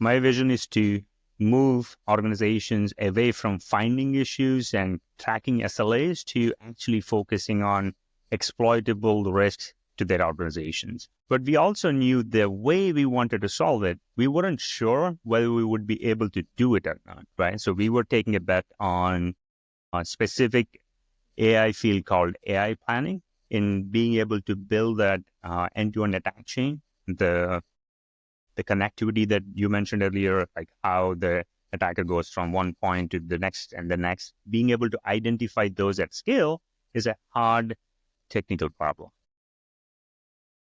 My vision is to move organizations away from finding issues and tracking SLAs to actually focusing on exploitable risks to their organizations. But we also knew the way we wanted to solve it, we weren't sure whether we would be able to do it or not, right? So we were taking a bet on a specific AI field called AI planning in being able to build that end-to-end attack chain, the connectivity that you mentioned earlier, like how the attacker goes from one point to the next and the next, being able to identify those at scale is a hard technical problem.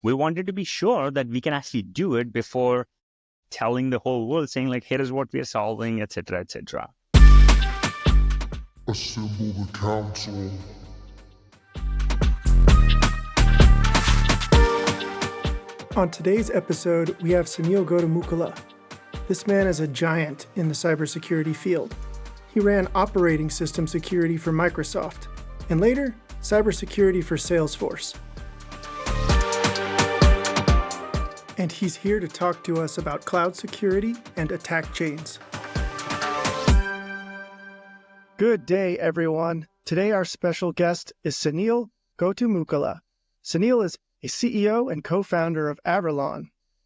We wanted to be sure that we can actually do it before telling the whole world, saying like, here is what we are solving, etc., etc. Assemble the council. On today's episode, we have Sunil Gottumukkala. This man is a giant in the cybersecurity field. He ran operating system security for Microsoft, and later, cybersecurity for Salesforce. And he's here to talk to us about cloud security and attack chains. Good day, everyone. Today, our special guest is Sunil Gottumukkala. Sunil is a CEO and co-founder of Averlon.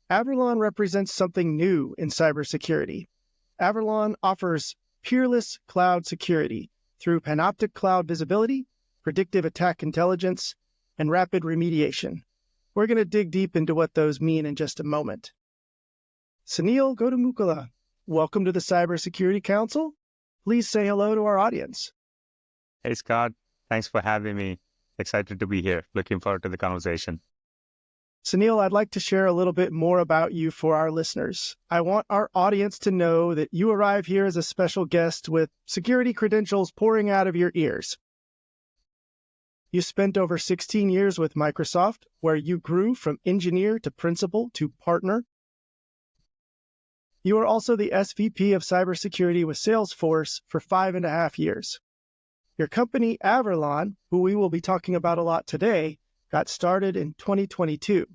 Averlon represents something new in cybersecurity. Averlon offers peerless cloud security through panoptic cloud visibility, predictive attack intelligence, and rapid remediation. We're going to dig deep into what those mean in just a moment. Sunil Gottumukkala, welcome to the Cybersecurity Council. Please say hello to our audience. Hey, Scott. Thanks for having me. Excited to be here. Looking forward to the conversation. Sunil, I'd like to share a little bit more about you for our listeners. I want our audience to know that you arrive here as a special guest with security credentials pouring out of your ears. You spent over 16 years with Microsoft, where you grew from engineer to principal to partner. You are also the SVP of cybersecurity with Salesforce for 5.5 years. Your company, Averlon, who we will be talking about a lot today, got started in 2022,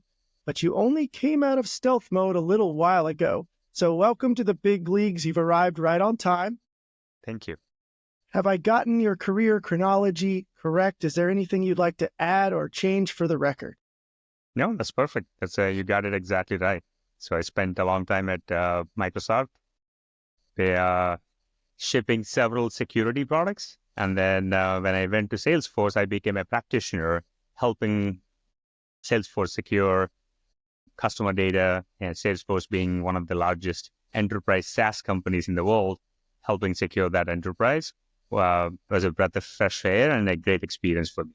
but you only came out of stealth mode a little while ago. So welcome to the big leagues. You've arrived right on time. Thank you. Have I gotten your career chronology correct? Is there anything you'd like to add or change for the record? No, that's perfect. You got it exactly right. So I spent a long time at Microsoft. They are shipping several security products. And then when I went to Salesforce, I became a practitioner helping Salesforce secure customer data, and Salesforce being one of the largest enterprise SaaS companies in the world, helping secure that enterprise was a breath of fresh air and a great experience for me.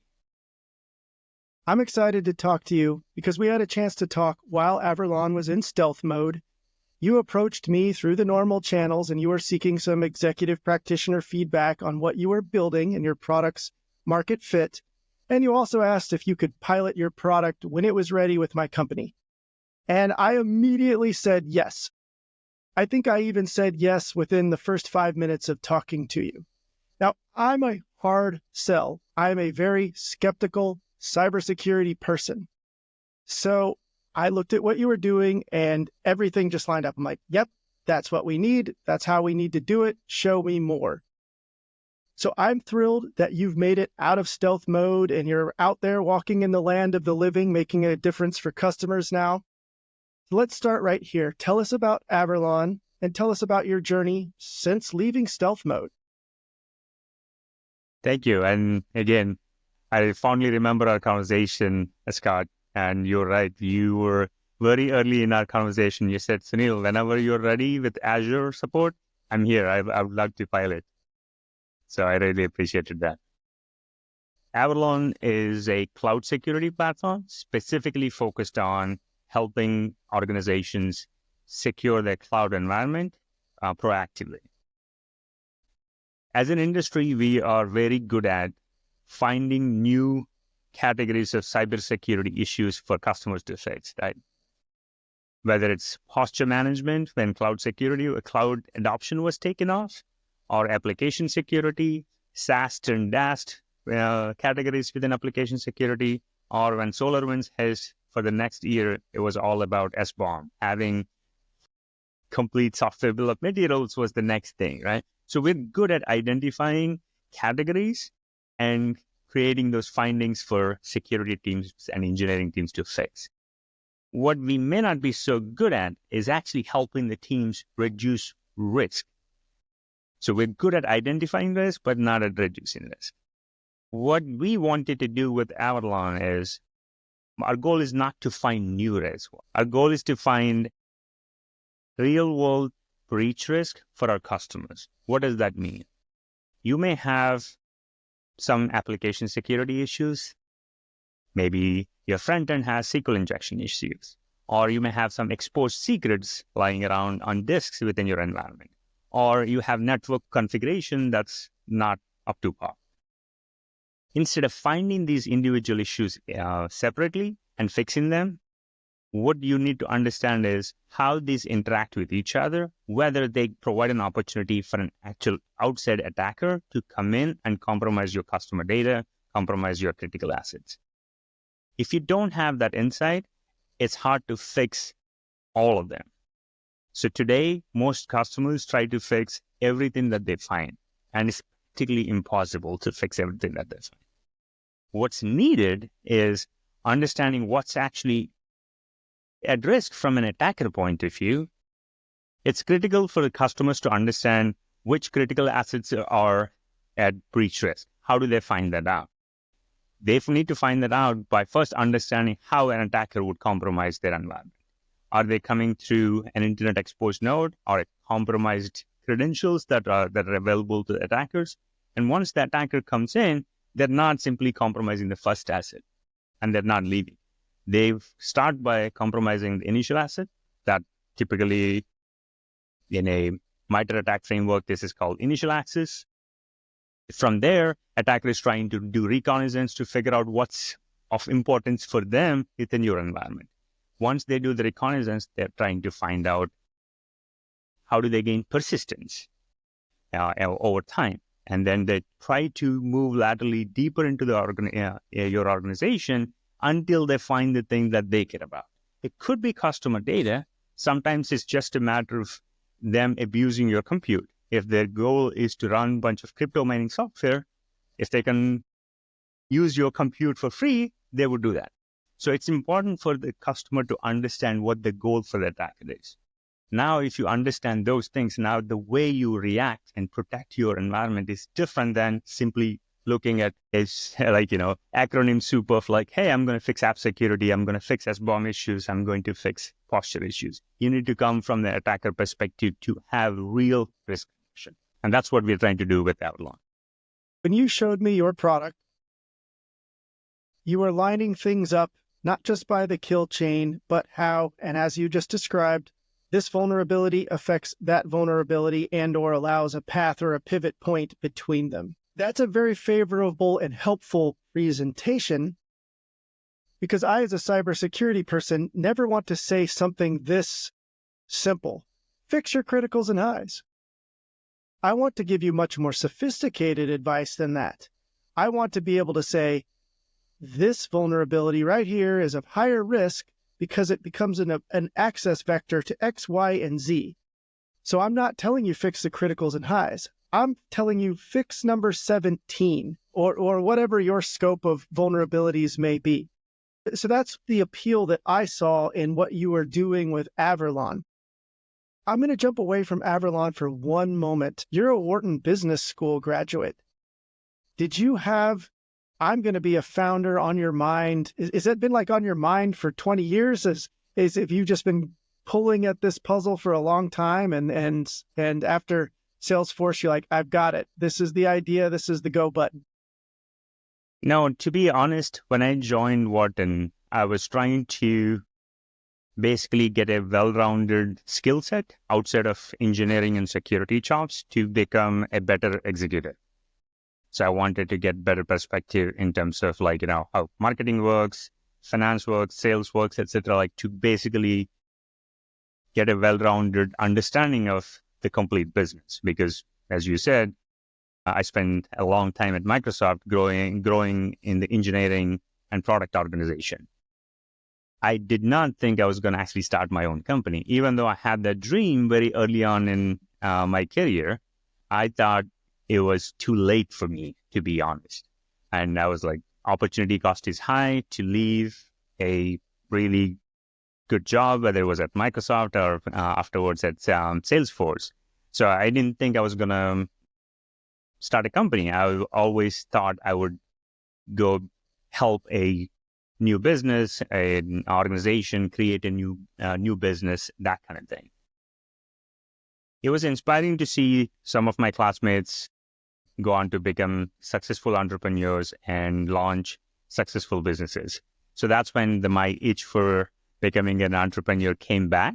I'm excited to talk to you because we had a chance to talk while Averlon was in stealth mode. You approached me through the normal channels and you were seeking some executive practitioner feedback on what you were building and your product's market fit. And you also asked if you could pilot your product when it was ready with my company. And I immediately said yes. I think I even said yes within the first 5 minutes of talking to you. Now, I'm a hard sell. I'm a very skeptical cybersecurity person. So I looked at what you were doing and everything just lined up. I'm like, yep, that's what we need. That's how we need to do it. Show me more. So I'm thrilled that you've made it out of stealth mode and you're out there walking in the land of the living, making a difference for customers now. So let's start right here. Tell us about Averlon and tell us about your journey since leaving stealth mode. Thank you. And again, I fondly remember our conversation, Scott, and you're right. You were very early in our conversation. You said, Sunil, whenever you're ready with Azure support, I'm here. I would love to pilot. So I really appreciated that. Averlon is a cloud security platform specifically focused on helping organizations secure their cloud environment proactively. As an industry, we are very good at finding new categories of cybersecurity issues for customers to fix, right? Whether it's posture management when cloud security or cloud adoption was taken off, or application security, SAST and DAST categories within application security, or when SolarWinds has, for the next year, it was all about SBOM, having complete software bill of materials was the next thing, right? So we're good at identifying categories and creating those findings for security teams and engineering teams to fix. What we may not be so good at is actually helping the teams reduce risk. So we're good at identifying risk, but not at reducing risk. What we wanted to do with Averlon is, our goal is not to find new risk. Our goal is to find real-world breach risk for our customers. What does that mean? You may have some application security issues. Maybe your front end has SQL injection issues, or you may have some exposed secrets lying around on disks within your environment, or you have network configuration that's not up to par. Instead of finding these individual issues separately and fixing them, what you need to understand is how these interact with each other, whether they provide an opportunity for an actual outside attacker to come in and compromise your customer data, compromise your critical assets. If you don't have that insight, it's hard to fix all of them. So today, most customers try to fix everything that they find, and it's practically impossible to fix everything that they find. What's needed is understanding what's actually at risk from an attacker point of view. It's critical for the customers to understand which critical assets are at breach risk. How do they find that out? They need to find that out by first understanding how an attacker would compromise their environment. Are they coming through an internet exposed node or compromised credentials that are available to attackers? And once the attacker comes in, they're not simply compromising the first asset and they're not leaving. They start by compromising the initial asset that typically in a MITRE attack framework, this is called initial access. From there, attacker is trying to do reconnaissance to figure out what's of importance for them within your environment. Once they do the reconnaissance, they're trying to find out how do they gain persistence over time. And then they try to move laterally deeper into the your organization until they find the thing that they care about. It could be customer data. Sometimes it's just a matter of them abusing your compute. If their goal is to run a bunch of crypto mining software, if they can use your compute for free, they would do that. So it's important for the customer to understand what the goal for the attacker is. Now, if you understand those things, now the way you react and protect your environment is different than simply looking at acronym soup of like, hey, I'm going to fix app security, I'm going to fix SBOM issues, I'm going to fix posture issues. You need to come from the attacker perspective to have real risk reduction. And that's what we're trying to do with Averlon. When you showed me your product, you were lining things up, not just by the kill chain, but how, and as you just described, this vulnerability affects that vulnerability and or allows a path or a pivot point between them. That's a very favorable and helpful presentation because I, as a cybersecurity person, never want to say something this simple. Fix your criticals and highs. I want to give you much more sophisticated advice than that. I want to be able to say, this vulnerability right here is of higher risk because it becomes an access vector to X, Y, and Z. So I'm not telling you fix the criticals and highs. I'm telling you fix number 17 or whatever your scope of vulnerabilities may be. So that's the appeal that I saw in what you were doing with Averlon. I'm going to jump away from Averlon for one moment. You're a Wharton Business School graduate. Did you have, I'm going to be a founder on your mind? Is that been like on your mind for 20 years? Is if you've just been pulling at this puzzle for a long time and after Salesforce, you're like, I've got it. This is the idea. This is the go button. No, to be honest, when I joined Wharton, I was trying to basically get a well-rounded skill set outside of engineering and security jobs to become a better executive. So I wanted to get better perspective in terms of how marketing works, finance works, sales works, etc., to basically get a well-rounded understanding of the complete business. Because as you said, I spent a long time at Microsoft growing in the engineering and product organization. I did not think I was going to actually start my own company. Even though I had that dream very early on in my career, I thought it was too late for me, to be honest. And I was like, opportunity cost is high to leave a really good job, whether it was at Microsoft or afterwards at Salesforce. So I didn't think I was going to start a company. I always thought I would go help a new business, an organization, create a new business, that kind of thing. It was inspiring to see some of my classmates go on to become successful entrepreneurs and launch successful businesses. So that's when my itch for becoming an entrepreneur came back,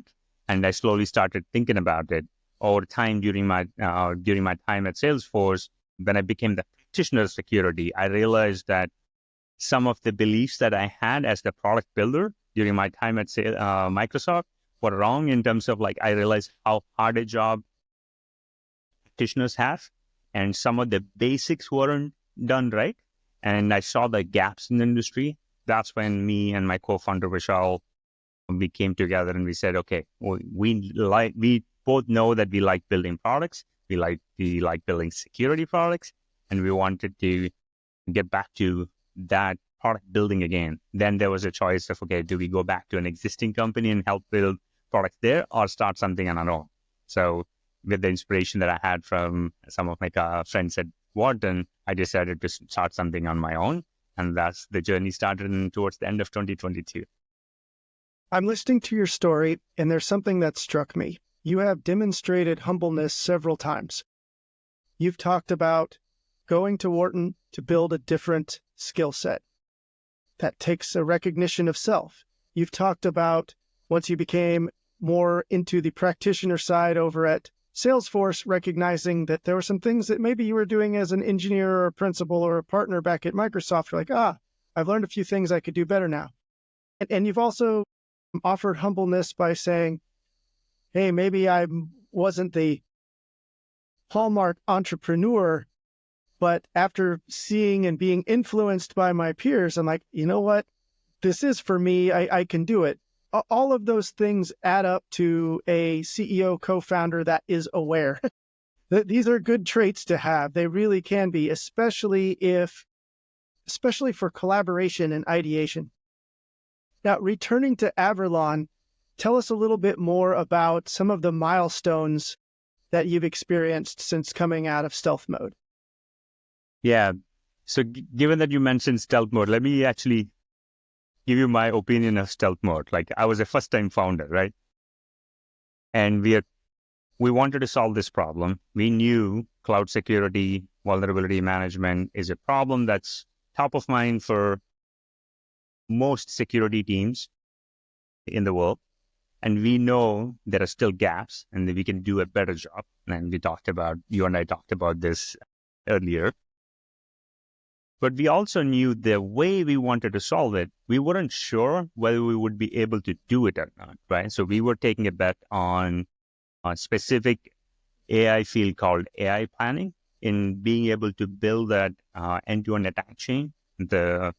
and I slowly started thinking about it over time during my time at Salesforce. When I became the practitioner of security, I realized that some of the beliefs that I had as the product builder during my time at Microsoft were wrong in terms of I realized how hard a job practitioners have, and some of the basics weren't done right. And I saw the gaps in the industry. That's when me and my co-founder Vishal, we came together and we said, okay, we both know that we like building products, we like building security products, and we wanted to get back to that product building again. Then there was a choice of, okay, do we go back to an existing company and help build products there, or start something on our own? So with the inspiration that I had from some of my friends at Wharton, I decided to start something on my own. And that's the journey started towards the end of 2022. I'm listening to your story, and there's something that struck me. You have demonstrated humbleness several times. You've talked about going to Wharton to build a different skill set. That takes a recognition of self. You've talked about once you became more into the practitioner side over at Salesforce, recognizing that there were some things that maybe you were doing as an engineer or a principal or a partner back at Microsoft. You're like, I've learned a few things I could do better now. And you've also offered humbleness by saying, hey, maybe I wasn't the hallmark entrepreneur, but after seeing and being influenced by my peers, I'm like, you know what? This is for me. I can do it. All of those things add up to a CEO co-founder that is aware. These are good traits to have. They really can be, especially for collaboration and ideation. Now, returning to Averlon, tell us a little bit more about some of the milestones that you've experienced since coming out of stealth mode. Yeah. So given that you mentioned stealth mode, let me actually give you my opinion of stealth mode. I was a first-time founder, right? And we wanted to solve this problem. We knew cloud security, vulnerability management is a problem that's top of mind for most security teams in the world. And we know there are still gaps and that we can do a better job. And you and I talked about this earlier. But we also knew the way we wanted to solve it, we weren't sure whether we would be able to do it or not, right? So we were taking a bet on a specific AI field called AI planning, in being able to build that end-to-end attack chain, the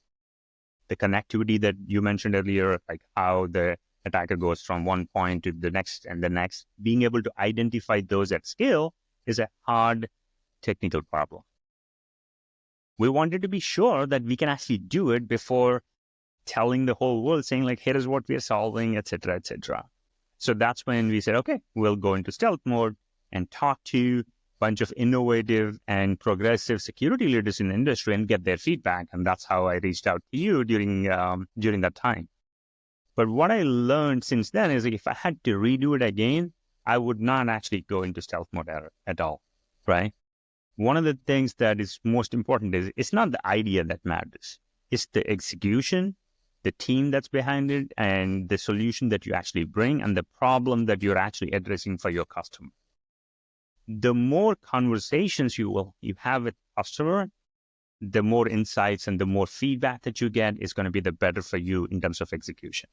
connectivity that you mentioned earlier, like how the attacker goes from one point to the next and the next. Being able to identify those at scale is a hard technical problem. We wanted to be sure that we can actually do it before telling the whole world, saying here is what we are solving, et cetera, et cetera. So that's when we said, okay, we'll go into stealth mode and talk to a bunch of innovative and progressive security leaders in the industry and get their feedback. And that's how I reached out to you during that time. But what I learned since then is if I had to redo it again, I would not actually go into stealth mode at all, right? One of the things that is most important is it's not the idea that matters. It's the execution, the team that's behind it, and the solution that you actually bring and the problem that you're actually addressing for your customer. The more conversations you have with the customer, the more insights and the more feedback that you get is going to be the better for you in terms of execution.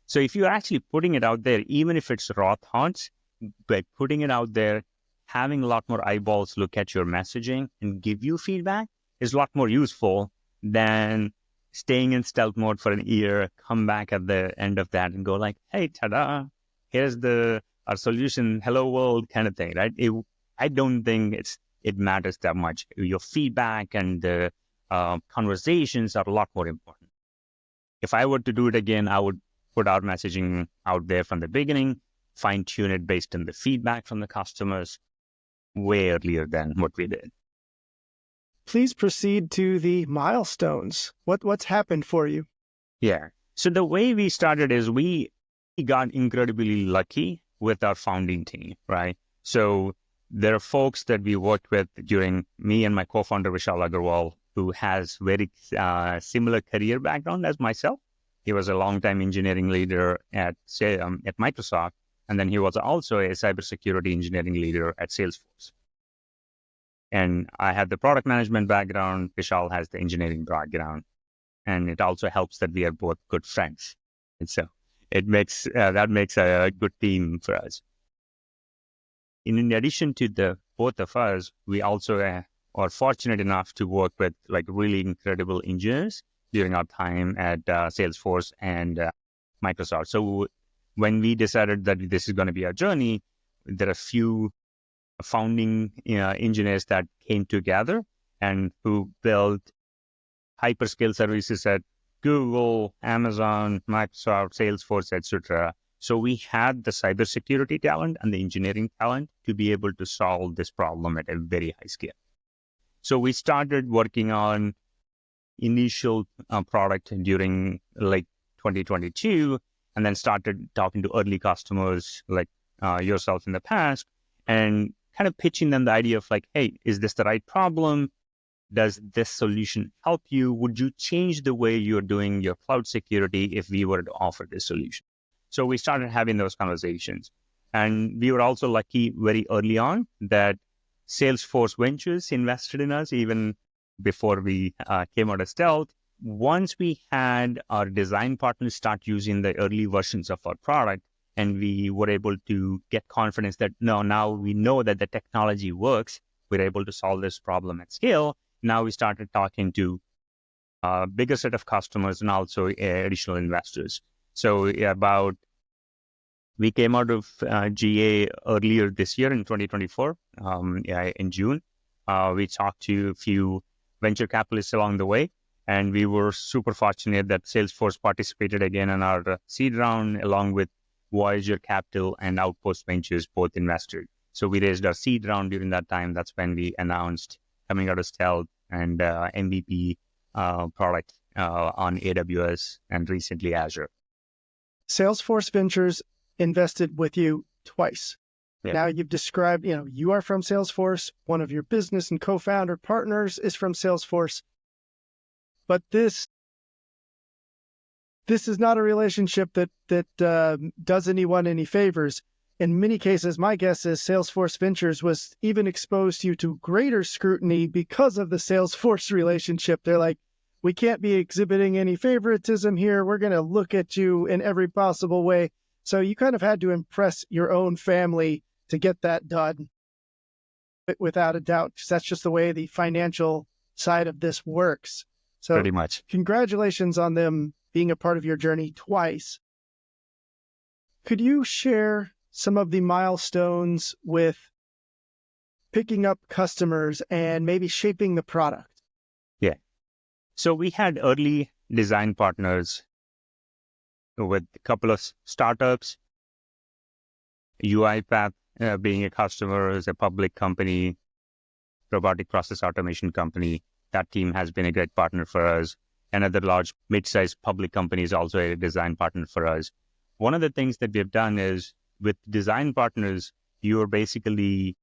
So if you're actually putting it out there, even if it's raw thoughts, by putting it out there, having a lot more eyeballs look at your messaging and give you feedback is a lot more useful than staying in stealth mode for an year, come back at the end of that and go like, hey, ta-da, here's our solution, hello world kind of thing, right? I don't think it matters that much. Your feedback and the conversations are a lot more important. If I were to do it again, I would put our messaging out there from the beginning, fine tune it based on the feedback from the customers way earlier than what we did. Please proceed to the milestones. What's happened for you? Yeah. So the way we started is we got incredibly lucky with our founding team, right? So there are folks that we worked with during me and my co-founder, Vishal Agarwal, who has very similar career background as myself. He was a longtime engineering leader at Microsoft, and then he was also a cybersecurity engineering leader at Salesforce. And I had the product management background. Vishal has the engineering background. And it also helps that we are both good friends. And so that makes a good team for us. In addition to the both of us, we also are fortunate enough to work with like really incredible engineers during our time at Salesforce and Microsoft. So when we decided that this is going to be our journey, there are a few founding engineers that came together and who built hyperscale services at Google, Amazon, Microsoft, Salesforce, etc. So we had the cybersecurity talent and the engineering talent to be able to solve this problem at a very high scale. So we started working on initial product during like 2022, and then started talking to early customers like yourself in the past, and kind of pitching them the idea of like, hey, is this the right problem? Does this solution help you? Would you change the way you're doing your cloud security if we were to offer this solution? So we started having those conversations. And we were also lucky very early on that Salesforce Ventures invested in us even before we came out of stealth. Once we had our design partners start using the early versions of our product, and we were able to get confidence that now we know that the technology works, we're able to solve this problem at scale. Now we started talking to a bigger set of customers and also additional investors. So we came out of GA earlier this year in 2024, in June. We talked to a few venture capitalists along the way, and we were super fortunate that Salesforce participated again in our seed round, along with Voyager Capital and Outpost Ventures, both invested. So we raised our seed round during that time. That's when we announced coming out of stealth and MVP product on AWS and recently Azure. Salesforce Ventures invested with you twice. Yeah. Now you've described, you are from Salesforce. One of your business and co-founder partners is from Salesforce. But this is not a relationship that does anyone any favors. In many cases, my guess is Salesforce Ventures was even exposed you to greater scrutiny because of the Salesforce relationship. They're like, we can't be exhibiting any favoritism here. We're going to look at you in every possible way. So you kind of had to impress your own family to get that done, without a doubt, because that's just the way the financial side of this works. So pretty much. Congratulations on them being a part of your journey twice. Could you share some of the milestones with picking up customers and maybe shaping the product? Yeah. So we had early design partners with a couple of startups, UiPath being a customer, is a public company, robotic process automation company. That team has been a great partner for us. Another large mid-sized public company is also a design partner for us. One of the things that we've done is with design partners, you're basically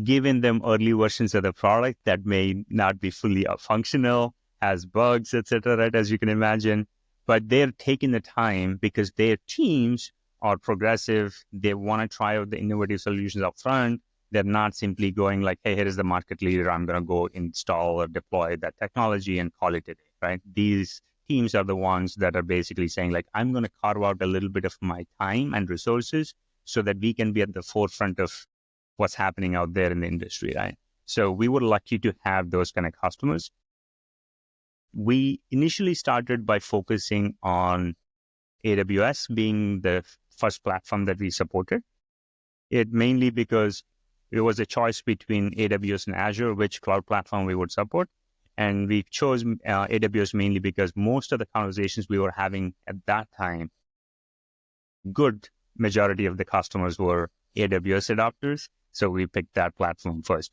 giving them early versions of the product that may not be fully functional, has bugs, etc., right, as you can imagine. But they're taking the time because their teams are progressive. They want to try out the innovative solutions up front. They're not simply going like, hey, here is the market leader. I'm going to go install or deploy that technology and call it a day, right? These teams are the ones that are basically saying like, I'm going to carve out a little bit of my time and resources so that we can be at the forefront of what's happening out there in the industry, right? So we were lucky to have those kind of customers. We initially started by focusing on AWS being the first platform that we supported. It mainly because it was a choice between AWS and Azure, which cloud platform we would support. And we chose AWS mainly because most of the conversations we were having at that time, good majority of the customers were AWS adopters. So we picked that platform first.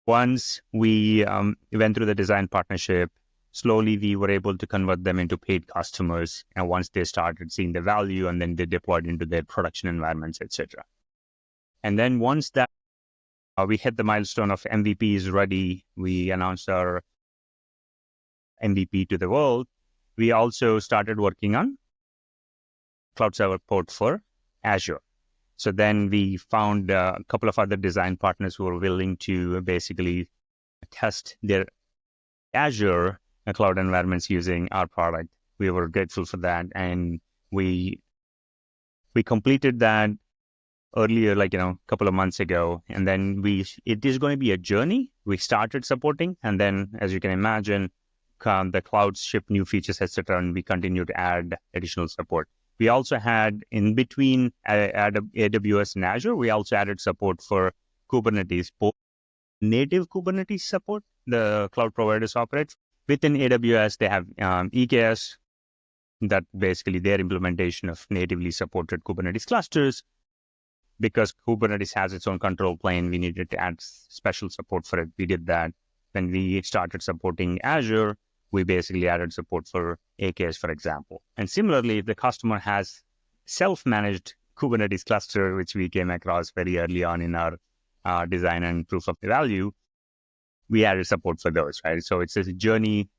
Once we went through the design partnership, slowly we were able to convert them into paid customers. And once they started seeing the value, and then they deployed into their production environments, etc. And then once that we hit the milestone of MVP is ready, we announced our MVP to the world. We also started working on cloud server port for Azure. So then we found a couple of other design partners who were willing to basically test their Azure cloud environments using our product. We were grateful for that, and we completed that earlier, a couple of months ago. And then it is going to be a journey. We started supporting, and then, as you can imagine, the clouds ship new features, etc., and we continue to add additional support. We also had, in between AWS and Azure, we also added support for Kubernetes, both native Kubernetes support the cloud providers operate. Within AWS, they have EKS, that basically their implementation of natively supported Kubernetes clusters. Because Kubernetes has its own control plane, we needed to add special support for it. We did that. When we started supporting Azure, we basically added support for AKS, for example. And similarly, if the customer has self-managed Kubernetes cluster, which we came across very early on in our design and proof of the value, we added support for those, right? So it's a journey.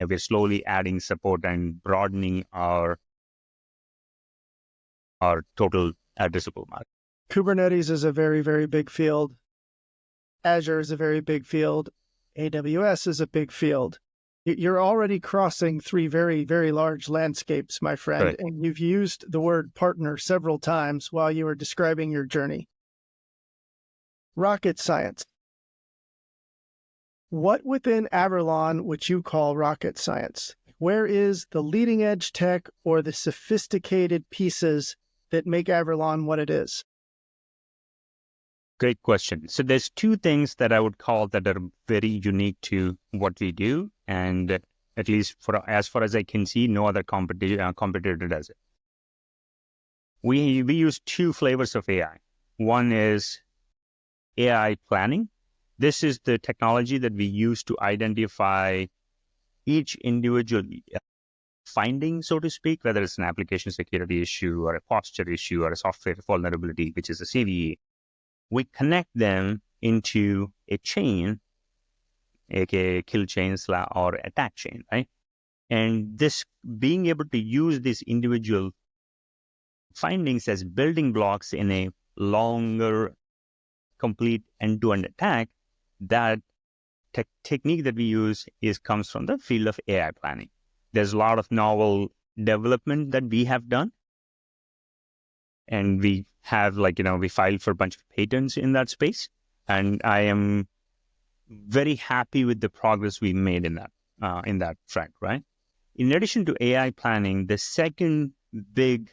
We're slowly adding support and broadening our total addressable market. Kubernetes is a very, very big field. Azure is a very big field. AWS is a big field. You're already crossing three very, very large landscapes, my friend, Right. and you've used the word partner several times while you were describing your journey. Rocket science. What within Averlon would you call rocket science? Where is the leading edge tech or the sophisticated pieces that make Averlon what it is? Great question. So there's two things that I would call that are very unique to what we do, and at least as far as I can see, no other competitor does it. We use two flavors of AI. One is AI planning. This is the technology that we use to identify each individual finding, so to speak, whether it's an application security issue or a posture issue or a software vulnerability, which is a CVE. We connect them into a chain, aka kill chain or attack chain, right? And this being able to use these individual findings as building blocks in a longer, complete end-to-end attack, that technique that we use comes from the field of AI planning. There's a lot of novel development that we have done. And we have, we filed for a bunch of patents in that space. And I am very happy with the progress we made in that front, right? In addition to AI planning, the second big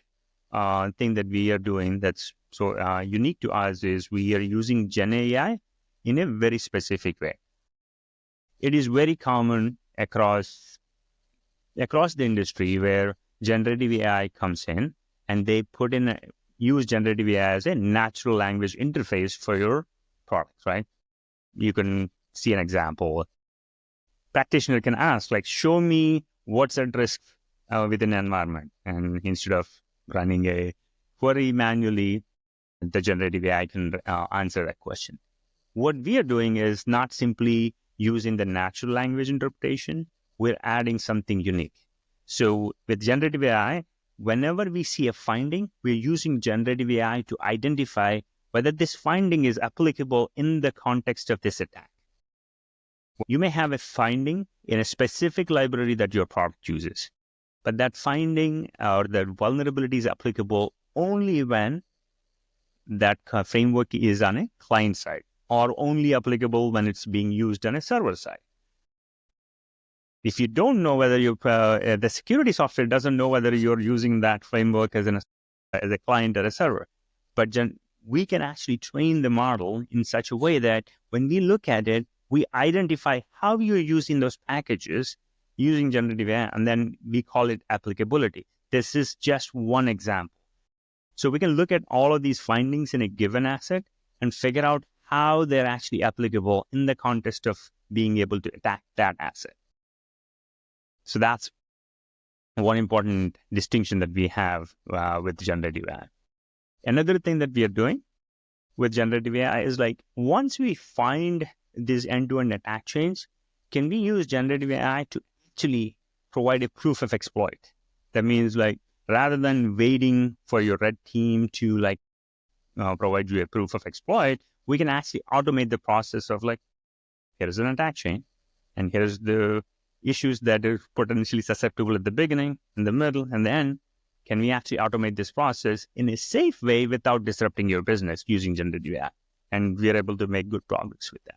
thing that we are doing that's so unique to us is we are using Gen AI in a very specific way. It is very common across the industry where generative AI comes in and they use generative AI as a natural language interface for your products, right? You can see an example. Practitioner can ask, show me what's at risk within an environment. And instead of running a query manually, the generative AI can answer that question. What we are doing is not simply using the natural language interpretation, we're adding something unique. So with generative AI, whenever we see a finding, we're using generative AI to identify whether this finding is applicable in the context of this attack. You may have a finding in a specific library that your product uses, but that finding or that vulnerability is applicable only when that framework is on a client side, or only applicable when it's being used on a server side. If you don't know whether the security software doesn't know whether you're using that framework as a client or a server. But we can actually train the model in such a way that when we look at it, we identify how you're using those packages using generative AI, and then we call it applicability. This is just one example. So we can look at all of these findings in a given asset and figure out how they're actually applicable in the context of being able to attack that asset. So that's one important distinction that we have with generative AI. Another thing that we are doing with generative AI is like, once we find these end-to-end attack chains, can we use generative AI to actually provide a proof of exploit? That means like, rather than waiting for your red team to provide you a proof of exploit, we can actually automate the process of like, here's an attack chain, and here's the issues that are potentially susceptible at the beginning, in the middle, and the end. Can we actually automate this process in a safe way without disrupting your business using generative AI? And we are able to make good progress with that.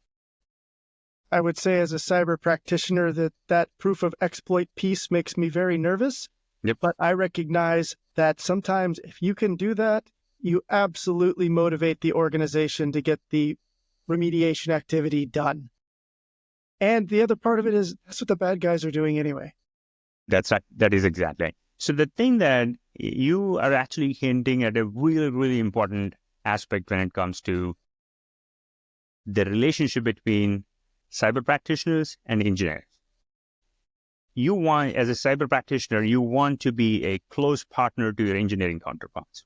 I would say as a cyber practitioner that proof of exploit piece makes me very nervous. Yep. But I recognize that sometimes if you can do that, you absolutely motivate the organization to get the remediation activity done. And the other part of it is that's what the bad guys are doing anyway. That is exactly right. So the thing that you are actually hinting at a really, really important aspect when it comes to the relationship between cyber practitioners and engineers. You want, as a cyber practitioner, you want to be a close partner to your engineering counterparts.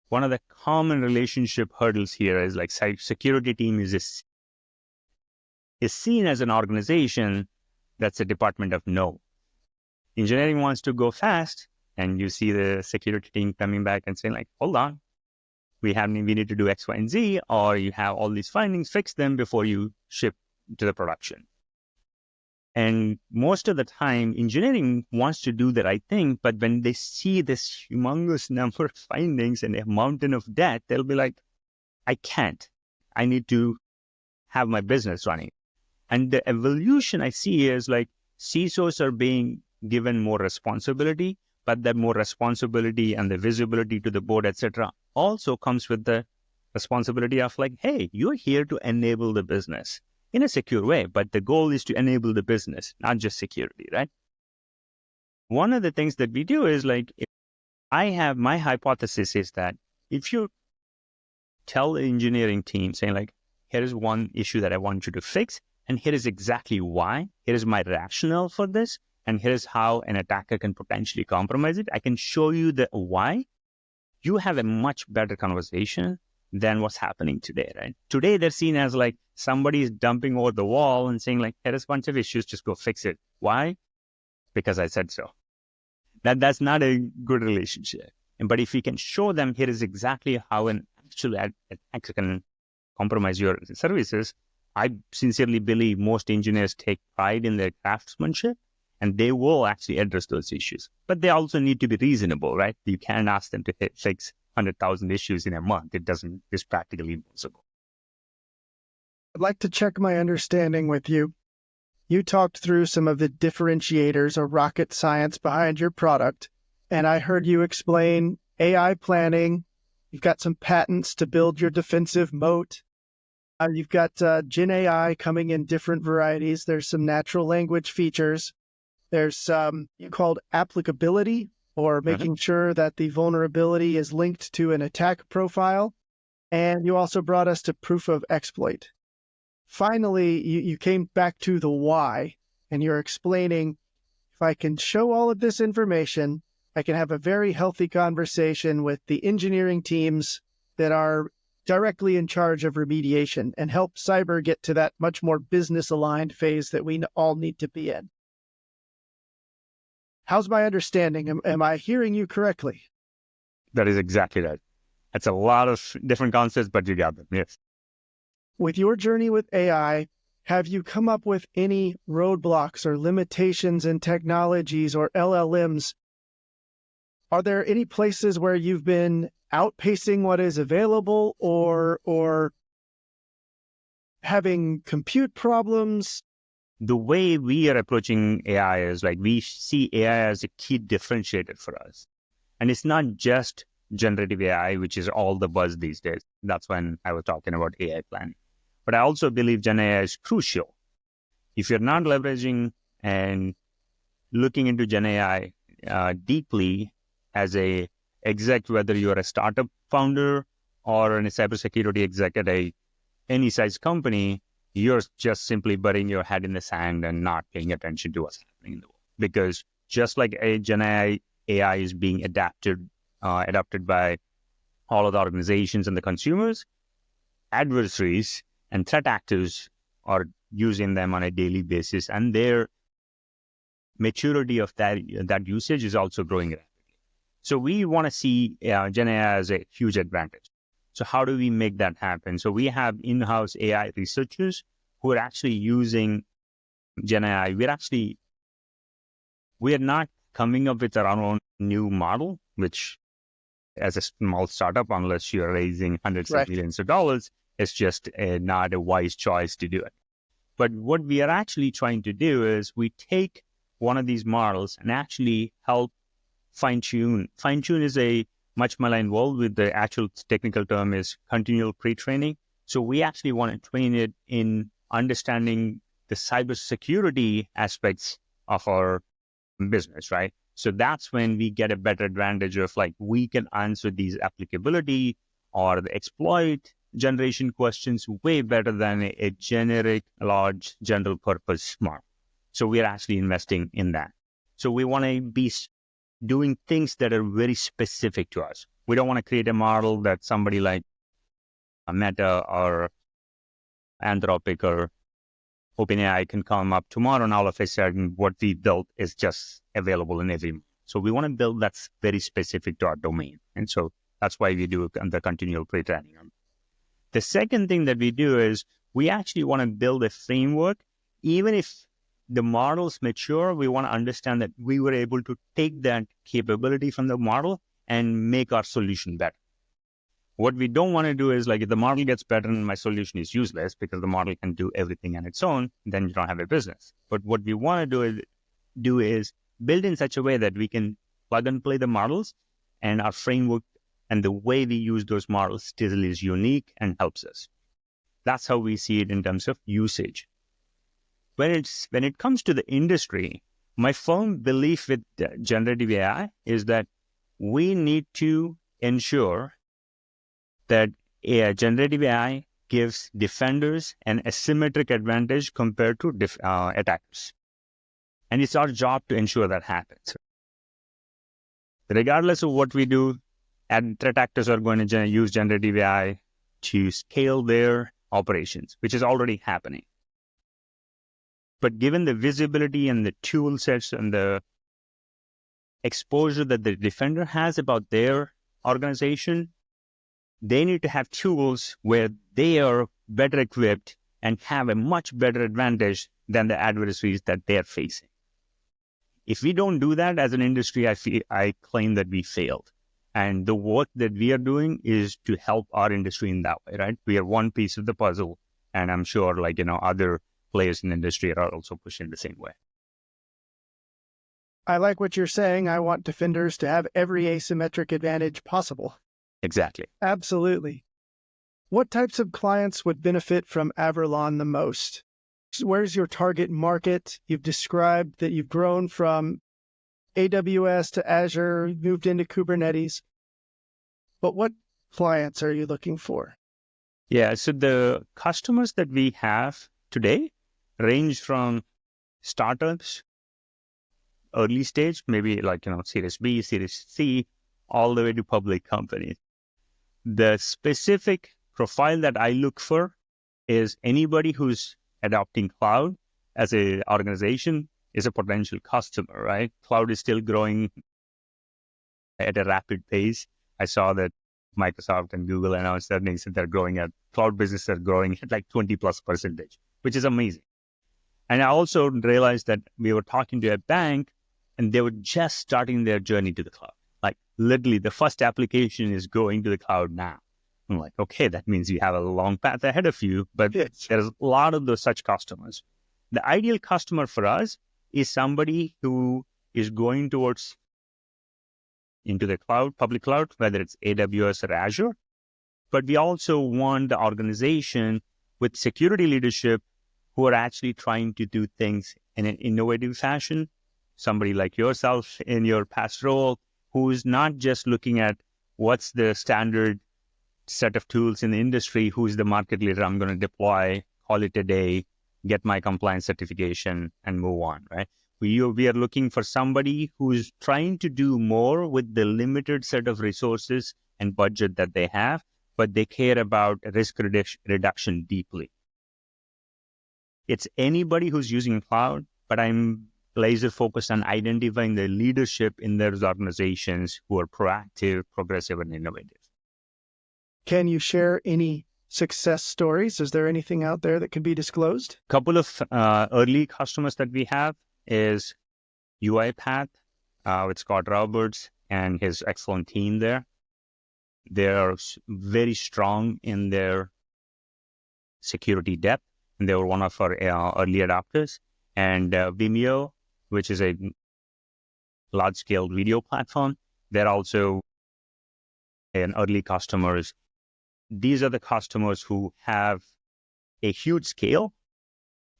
One of the common relationship hurdles here is like cybersecurity team is seen as an organization that's a department of no. Engineering wants to go fast, and you see the security team coming back and saying like, hold on, we need to do X, Y, and Z, or you have all these findings, fix them before you ship to the production. And most of the time, engineering wants to do the right thing, but when they see this humongous number of findings and a mountain of debt, they'll be like, I can't. I need to have my business running. And the evolution I see is like CISOs are being given more responsibility, but that more responsibility and the visibility to the board, etc., also comes with the responsibility of like, hey, you're here to enable the business in a secure way, but the goal is to enable the business, not just security, right? One of the things that we do is like, my hypothesis is that if you tell the engineering team saying like, here is one issue that I want you to fix, and here is exactly why, here is my rationale for this, and here's how an attacker can potentially compromise it. I can show you the why. You have a much better conversation than what's happening today, right? Today, they're seen as like somebody is dumping over the wall and saying like, here's a bunch of issues, just go fix it. Why? Because I said so. That's not a good relationship. But if we can show them here is exactly how an actual attacker can compromise your services, I sincerely believe most engineers take pride in their craftsmanship, and they will actually address those issues. But they also need to be reasonable, right? You can't ask them to fix 100,000 issues in a month. It's practically impossible. I'd like to check my understanding with you. You talked through some of the differentiators or rocket science behind your product, and I heard you explain AI planning. You've got some patents to build your defensive moat. You've got Gen AI coming in different varieties. There's some natural language features. There's you called applicability, or making sure that the vulnerability is linked to an attack profile. And you also brought us to proof of exploit. Finally, you came back to the why, and you're explaining, if I can show all of this information, I can have a very healthy conversation with the engineering teams that are directly in charge of remediation and help cyber get to that much more business-aligned phase that we all need to be in. How's my understanding? Am I hearing you correctly? That is exactly right. That's a lot of different concepts, but you got them, yes. With your journey with AI, have you come up with any roadblocks or limitations in technologies or LLMs? Are there any places where you've been outpacing what is available, or having compute problems? the way we are approaching AI is like we see AI as a key differentiator for us. And it's not just generative AI, which is all the buzz these days. That's when I was talking about AI planning. But I also believe Gen AI is crucial. If you're not leveraging and looking into Gen AI deeply as a exec, whether you're a startup founder or a cybersecurity exec at any size company, you're just simply burying your head in the sand and not paying attention to what's happening in the world. Because just like a Gen AI is being adapted by all of the organizations and the consumers, adversaries and threat actors are using them on a daily basis, and their maturity of that usage is also growing rapidly. So we want to see Gen AI as a huge advantage. So how do we make that happen? So we have in-house AI researchers who are actually using Gen AI. We are not coming up with our own new model, which as a small startup, unless you're raising hundreds of millions of dollars, it's just not a wise choice to do it. But what we are actually trying to do is we take one of these models and actually help fine-tune. Fine-tune is a much maligned word with the actual technical term is continual pre-training. So we actually want to train it in understanding the cybersecurity aspects of our business, right? So that's when we get a better advantage of like, we can answer these applicability or the exploit generation questions way better than a generic, large, general purpose model. So we are actually investing in that. So we want to be doing things that are very specific to us. We don't want to create a model that somebody like a Meta or Anthropic or OpenAI can come up tomorrow and all of a sudden what we built is just available in every. So we want to build that's very specific to our domain. And so that's why we do the continual pre-training. The second thing that we do is we actually want to build a framework. Even if the models mature, we want to understand that we were able to take that capability from the model and make our solution better. What we don't want to do is like, if the model gets better and my solution is useless because the model can do everything on its own, then you don't have a business. But what we want to do is build in such a way that we can plug and play the models, and our framework and the way we use those models still is unique and helps us. That's how we see it in terms of usage. When it comes to the industry, my firm belief with generative AI is that we need to ensure that generative AI gives defenders an asymmetric advantage compared to attackers. And it's our job to ensure that happens. Regardless of what we do, threat actors are going to use generative AI to scale their operations, which is already happening. But given the visibility and the tool sets and the exposure that the defender has about their organization, they need to have tools where they are better equipped and have a much better advantage than the adversaries that they're facing. If we don't do that as an industry, I claim that we failed. And the work that we are doing is to help our industry in that way, right? We are one piece of the puzzle, and I'm sure other players in the industry are also pushing the same way. I like what you're saying. I want defenders to have every asymmetric advantage possible. Exactly. Absolutely. What types of clients would benefit from Averlon the most? Where's your target market? You've described that you've grown from AWS to Azure, moved into Kubernetes. But what clients are you looking for? Yeah, so the customers that we have today range from startups, early stage, maybe Series B, Series C, all the way to public companies. The specific profile that I look for is anybody who's adopting cloud as an organization is a potential customer, right? Cloud is still growing at a rapid pace. I saw that Microsoft and Google announced that they're growing at cloud business are growing at like 20+%, which is amazing. And I also realized that we were talking to a bank and they were just starting their journey to the cloud. Like literally the first application is going to the cloud now. I'm like, okay, that means you have a long path ahead of you, but there's a lot of those such customers. The ideal customer for us is somebody who is going towards into the cloud, public cloud, whether it's AWS or Azure. But we also want the organization with security leadership who are actually trying to do things in an innovative fashion. Somebody like yourself in your past role, who is not just looking at what's the standard set of tools in the industry, who's the market leader I'm going to deploy, call it a day, get my compliance certification, and move on, right? We are looking for somebody who's trying to do more with the limited set of resources and budget that they have, but they care about risk reduction deeply. It's anybody who's using cloud, but I'm laser focused on identifying the leadership in those organizations who are proactive, progressive, and innovative. Can you share any success stories? Is there anything out there that can be disclosed? A couple of early customers that we have is UiPath with Scott Roberts and his excellent team there. They are very strong in their security depth, and they were one of our early adopters. And Vimeo, which is a large-scale video platform, they're also an early customers. These are the customers who have a huge scale,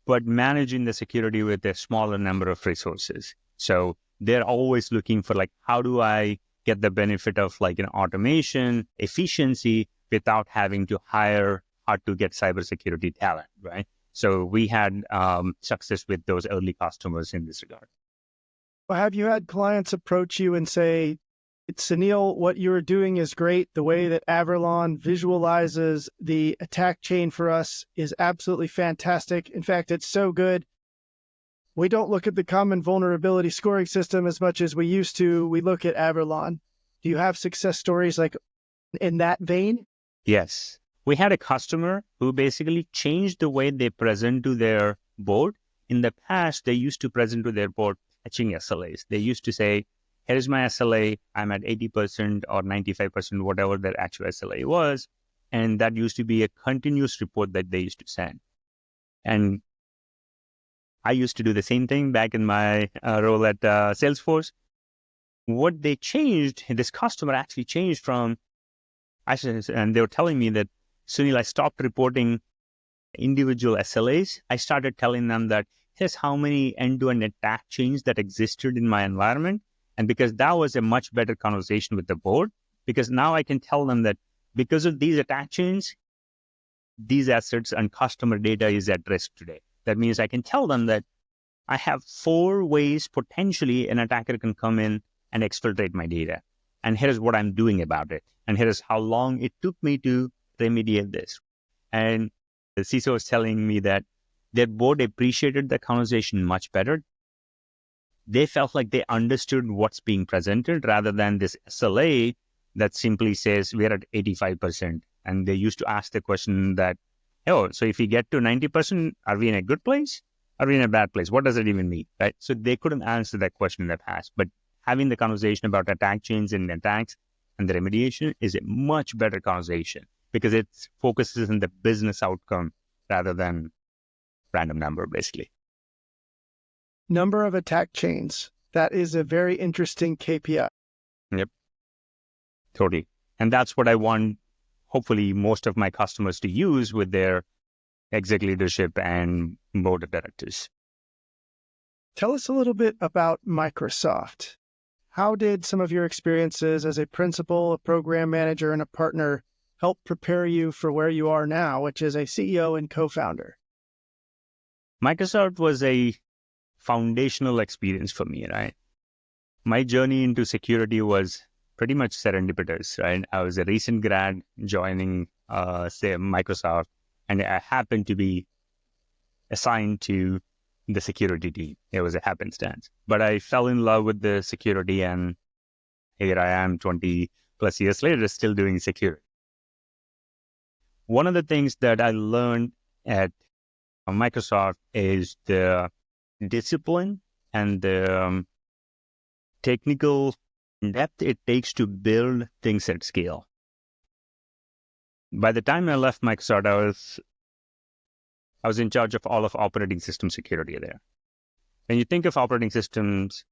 but managing the security with a smaller number of resources. So they're always looking for like, how do I get the benefit of like an automation, efficiency without having to hire hard to get cybersecurity talent, right? So we had success with those early customers in this regard. Well, have you had clients approach you and say, Sunil, what you're doing is great. The way that Averlon visualizes the attack chain for us is absolutely fantastic. In fact, it's so good. We don't look at the common vulnerability scoring system as much as we used to. We look at Averlon. Do you have success stories like in that vein? Yes. We had a customer who basically changed the way they present to their board. In the past, they used to present to their board patching SLAs. They used to say, here's my SLA, I'm at 80% or 95%, whatever their actual SLA was. And that used to be a continuous report that they used to send. And I used to do the same thing back in my role at Salesforce. What they changed, this customer actually changed from, and they were telling me that, Sunil, I stopped reporting individual SLAs. I started telling them that here's how many end-to-end attack chains that existed in my environment. And because that was a much better conversation with the board, because now I can tell them that because of these attack chains, these assets and customer data is at risk today. That means I can tell them that I have 4 ways potentially an attacker can come in and exfiltrate my data. And here's what I'm doing about it. And here's how long it took me to remediate this. And the CISO was telling me that their board appreciated the conversation much better. They felt like they understood what's being presented rather than this SLA that simply says we're at 85%. And they used to ask the question that, oh, so if we get to 90%, are we in a good place? Are we in a bad place? What does it even mean, right? So they couldn't answer that question in the past. But having the conversation about attack chains and attacks and the remediation is a much better conversation because it focuses on the business outcome rather than random number, basically. Number of attack chains. That is a very interesting KPI. Yep. Totally. And that's what I want, hopefully, most of my customers to use with their exec leadership and board of directors. Tell us a little bit about Microsoft. How did some of your experiences as a principal, a program manager, and a partner help prepare you for where you are now, which is a CEO and co-founder? Microsoft was a foundational experience for me, right? My journey into security was pretty much serendipitous, right? I was a recent grad joining, Microsoft, and I happened to be assigned to the security team. It was a happenstance. But I fell in love with the security, and here I am 20 plus years later, still doing security. One of the things that I learned at Microsoft is the discipline and the technical depth it takes to build things at scale. By the time I left Microsoft, I was I was in charge of all of operating system security there. When you think of operating systems,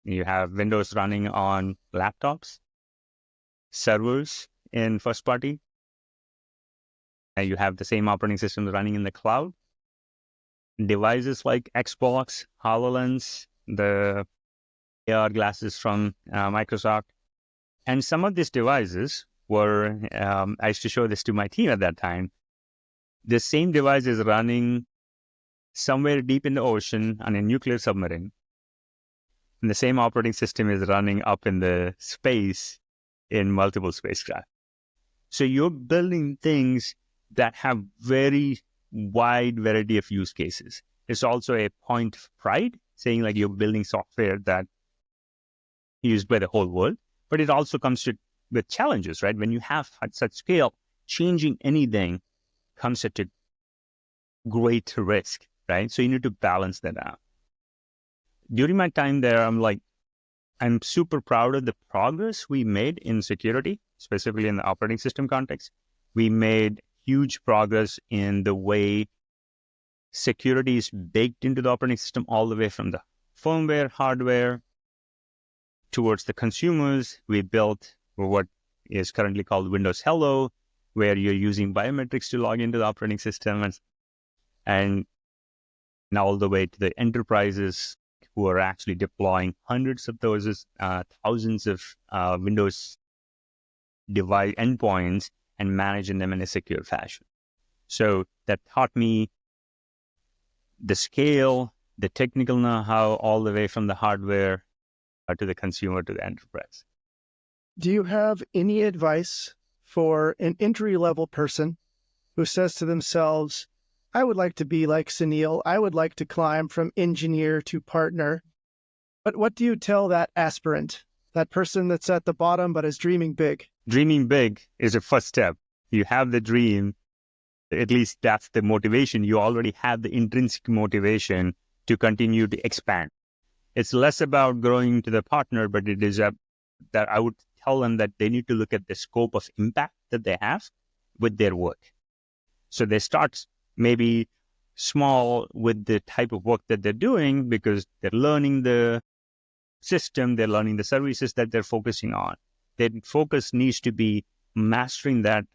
you have Windows running on laptops, servers in first party, and you have the same operating systems running in the cloud. Devices like Xbox, HoloLens, the AR glasses from Microsoft. And some of these devices were, I used to show this to my team at that time, the same device is running somewhere deep in the ocean on a nuclear submarine. And the same operating system is running up in the space in multiple spacecraft. So you're building things that have very wide variety of use cases. It's also a point of pride, saying like you're building software that used by the whole world, but it also comes with challenges, right? When you have at such scale, changing anything comes at a great risk, right? So you need to balance that out. During my time there, I'm super proud of the progress we made in security, specifically in the operating system context. We made huge progress in the way security is baked into the operating system, all the way from the firmware, hardware, towards the consumers. We built what is currently called Windows Hello, where you're using biometrics to log into the operating system, and now all the way to the enterprises who are actually deploying hundreds of those, thousands of Windows device endpoints and managing them in a secure fashion. So that taught me the scale, the technical know-how, all the way from the hardware to the consumer to the enterprise. Do you have any advice for an entry-level person who says to themselves, I would like to be like Sunil. I would like to climb from engineer to partner. But what do you tell that aspirant, that person that's at the bottom but is dreaming big? Dreaming big is a first step. You have the dream. At least that's the motivation. You already have the intrinsic motivation to continue to expand. It's less about growing to the partner, but it is that I would tell them that they need to look at the scope of impact that they have with their work. So they start maybe small with the type of work that they're doing because they're learning the system, they're learning the services that they're focusing on. Their focus needs to be mastering that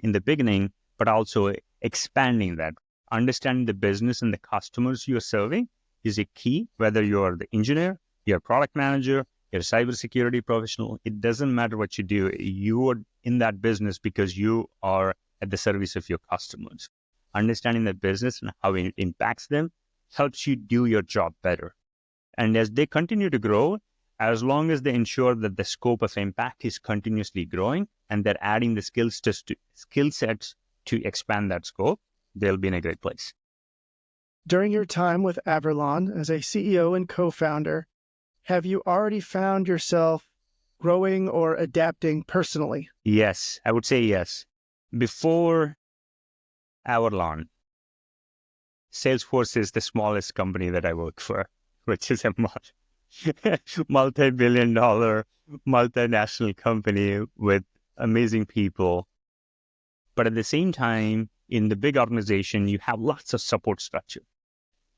in the beginning, but also expanding that. Understanding the business and the customers you're serving is a key, whether you're the engineer, you're a product manager, you're a cybersecurity professional. It doesn't matter what you do. You are in that business because you are at the service of your customers. Understanding the business and how it impacts them helps you do your job better. And as they continue to grow, as long as they ensure that the scope of impact is continuously growing and they're adding the skill sets to expand that scope, they'll be in a great place. During your time with Averlon as a CEO and co-founder, have you already found yourself growing or adapting personally? Yes, I would say yes. Before Averlon, Salesforce is the smallest company that I work for, which is a multi-billion-dollar, multinational company with amazing people. But at the same time, in the big organization, you have lots of support structure.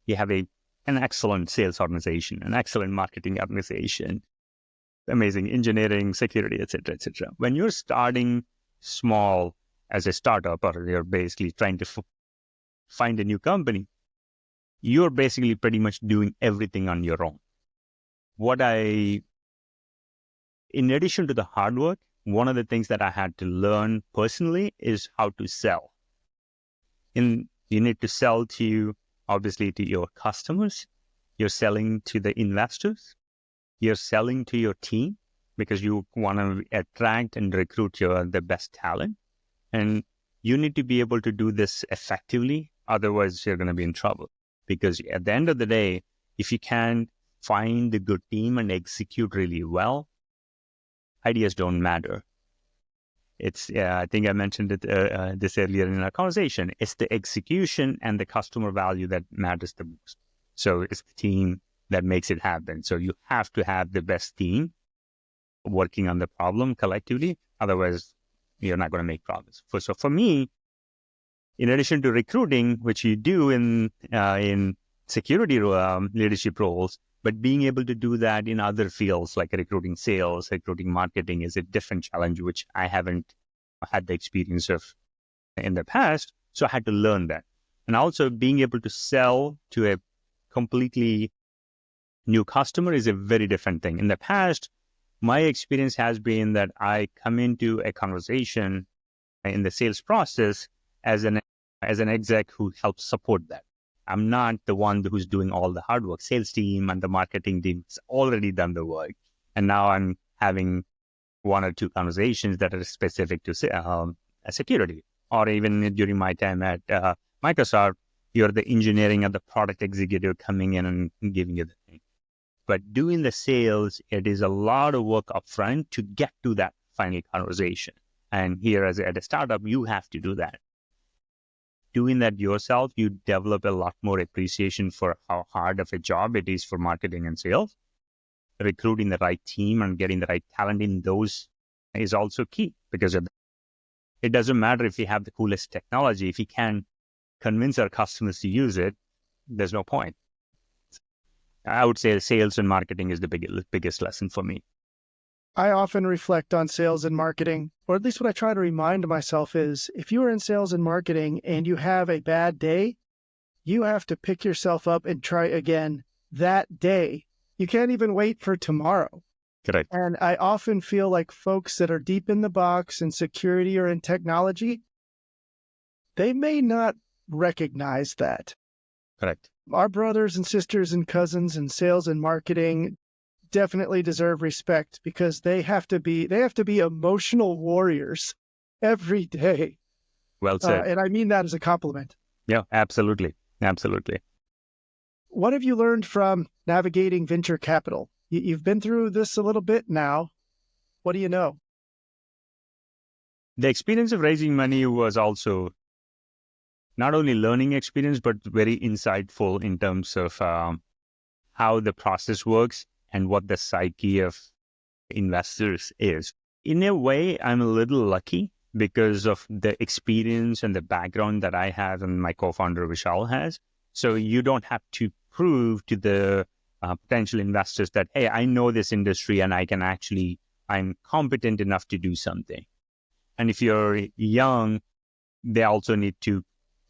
You have an excellent sales organization, an excellent marketing organization, amazing engineering, security, et cetera, et cetera. When you're starting small as a startup, or you're basically trying to find a new company, you're basically pretty much doing everything on your own. In addition to the hard work, one of the things that I had to learn personally is how to sell. You need to sell obviously to your customers. You're selling to the investors. You're selling to your team because you want to attract and recruit the best talent. And you need to be able to do this effectively. Otherwise, you're going to be in trouble. Because at the end of the day, if you can find a good team and execute really well, ideas don't matter. I think I mentioned this earlier in our conversation. It's the execution and the customer value that matters the most. So it's the team that makes it happen. So you have to have the best team working on the problem collectively. Otherwise, you're not going to make progress. So for me, in addition to recruiting, which you do in security leadership roles, but being able to do that in other fields like recruiting sales, recruiting marketing is a different challenge, which I haven't had the experience of in the past. So I had to learn that. And also being able to sell to a completely new customer is a very different thing. In the past, my experience has been that I come into a conversation in the sales process as an exec who helps support that. I'm not the one who's doing all the hard work. Sales team and the marketing team has already done the work. And now I'm having one or two conversations that are specific to security. Or even during my time at Microsoft, you're the engineering and the product executive coming in and giving you the thing. But doing the sales, it is a lot of work upfront to get to that final conversation. And here at a startup, you have to do that. Doing that yourself, you develop a lot more appreciation for how hard of a job it is for marketing and sales. Recruiting the right team and getting the right talent in those is also key, because it doesn't matter if you have the coolest technology. If you can't convince our customers to use it, there's no point. I would say sales and marketing is the biggest lesson for me. I often reflect on sales and marketing, or at least what I try to remind myself is, if you are in sales and marketing and you have a bad day, you have to pick yourself up and try again that day. You can't even wait for tomorrow. Correct. And I often feel like folks that are deep in the box in security or in technology, they may not recognize that. Correct. Our brothers and sisters and cousins in sales and marketing definitely deserve respect, because they have to be emotional warriors every day. Well said. And I mean that as a compliment. Yeah, absolutely. Absolutely. What have you learned from navigating venture capital? You've been through this a little bit now. What do you know? The experience of raising money was also not only learning experience, but very insightful in terms of how the process works and what the psyche of investors is. In a way, I'm a little lucky because of the experience and the background that I have and my co-founder Vishal has. So you don't have to prove to the potential investors that, hey, I know this industry and I'm competent enough to do something. And if you're young, they also need to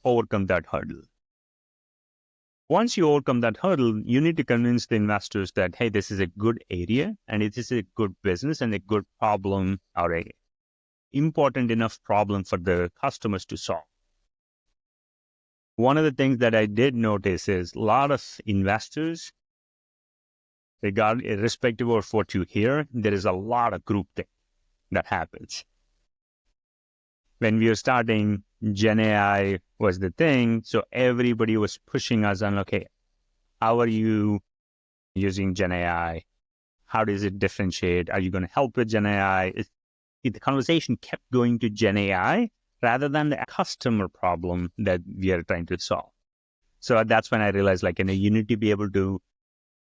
overcome that hurdle. Once you overcome that hurdle, you need to convince the investors that, hey, this is a good area and it is a good business and a good problem, or a important enough problem for the customers to solve. One of the things that I did notice is a lot of investors, irrespective of what you hear, there is a lot of groupthink that happens. When we were starting, Gen AI was the thing. So everybody was pushing us on, okay, how are you using Gen AI? How does it differentiate? Are you going to help with Gen AI? The conversation kept going to Gen AI rather than the customer problem that we are trying to solve. So that's when I realized, you need to be able to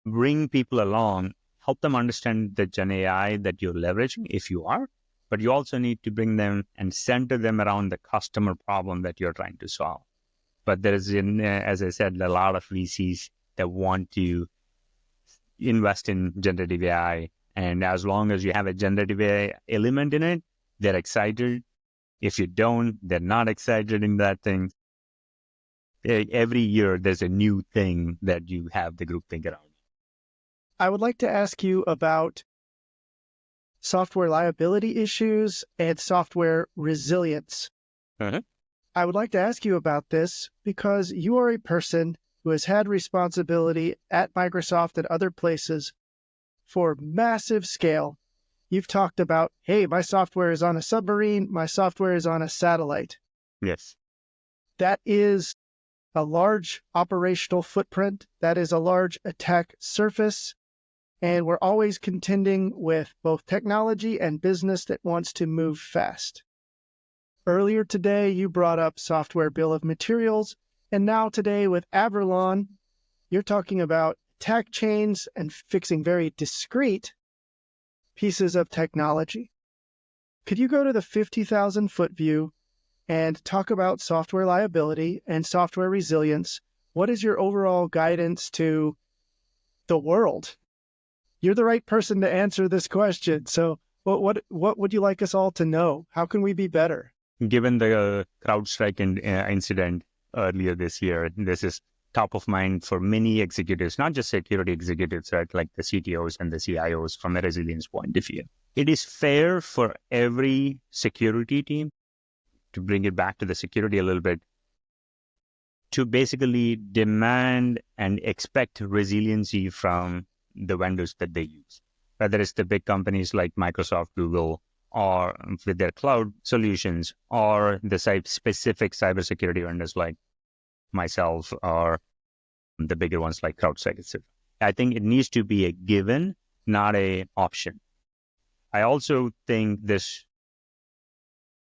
bring people along, help them understand the Gen AI that you're leveraging, if you are, but you also need to bring them and center them around the customer problem that you're trying to solve. But there is, as I said, a lot of VCs that want to invest in generative AI. And as long as you have a generative AI element in it, they're excited. If you don't, they're not excited in that thing. Every year, there's a new thing that you have the group think around. I would like to ask you about software liability issues and software resilience. Uh-huh. I would like to ask you about this because you are a person who has had responsibility at Microsoft and other places for massive scale. You've talked about, hey, my software is on a submarine, my software is on a satellite. Yes. That is a large operational footprint. That is a large attack surface. And we're always contending with both technology and business that wants to move fast. Earlier today, you brought up software bill of materials. And now today with Averlon, you're talking about attack chains and fixing very discrete pieces of technology. Could you go to the 50,000 foot view and talk about software liability and software resilience. What is your overall guidance to the world? You're the right person to answer this question. So what would you like us all to know? How can we be better? Given the CrowdStrike incident earlier this year, this is top of mind for many executives, not just security executives, right? Like the CTOs and the CIOs from a resilience point of view. It is fair for every security team, to bring it back to the security a little bit, to basically demand and expect resiliency from the vendors that they use, whether it's the big companies like Microsoft, Google, or with their cloud solutions, or the specific cybersecurity vendors like myself, or the bigger ones like CrowdStrike, etc. I think it needs to be a given, not a option. I also think there's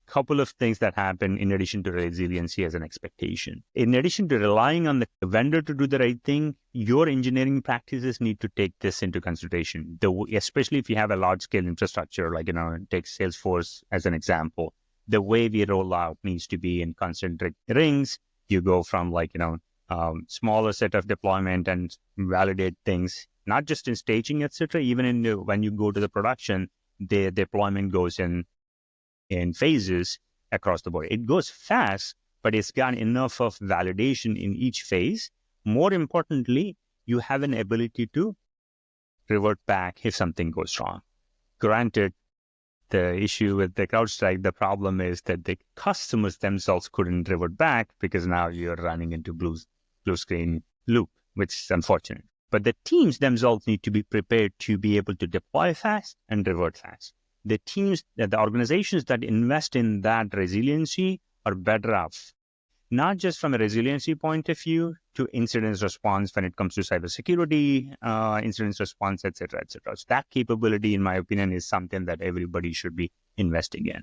a couple of things that happen in addition to resiliency as an expectation. In addition to relying on the vendor to do the right thing, your engineering practices need to take this into consideration. Especially if you have a large-scale infrastructure, like, take Salesforce as an example. The way we roll out needs to be in concentric rings. You go from smaller set of deployment and validate things, not just in staging, etc. Even when you go to the production, the deployment goes in phases across the board. It goes fast, but it's got enough of validation in each phase. More importantly, you have an ability to revert back if something goes wrong. Granted, the issue with the CrowdStrike, the problem is that the customers themselves couldn't revert back because now you're running into blue screen loop, which is unfortunate. But the teams themselves need to be prepared to be able to deploy fast and revert fast. The teams, the organizations that invest in that resiliency are better off, not just from a resiliency point of view to incident response when it comes to cybersecurity, incident response, et cetera, et cetera. So that capability, in my opinion, is something that everybody should be investing in.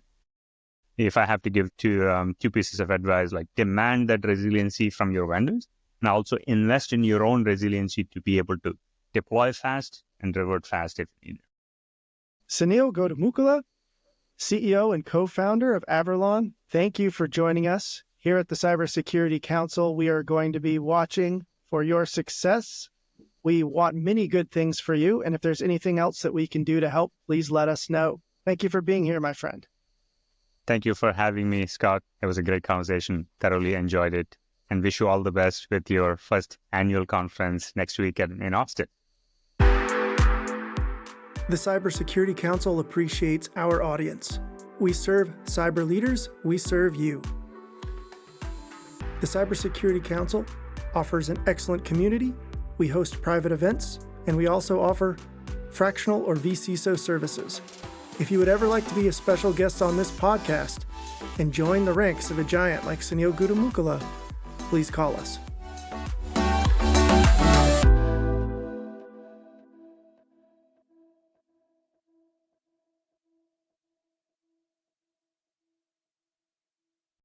If I have to give two pieces of advice, like demand that resiliency from your vendors, and also invest in your own resiliency to be able to deploy fast and revert fast if needed. Sunil Gottumukkala, CEO and co-founder of Averlon, thank you for joining us. Here at the Cybersecurity Council, we are going to be watching for your success. We want many good things for you, and if there's anything else that we can do to help, please let us know. Thank you for being here, my friend. Thank you for having me, Scott. It was a great conversation. Thoroughly enjoyed it, and wish you all the best with your first annual conference next week in Austin. The Cybersecurity Council appreciates our audience. We serve cyber leaders, we serve you. The Cybersecurity Council offers an excellent community, we host private events, and we also offer fractional or vCISO services. If you would ever like to be a special guest on this podcast and join the ranks of a giant like Sunil Gottumukkala, please call us.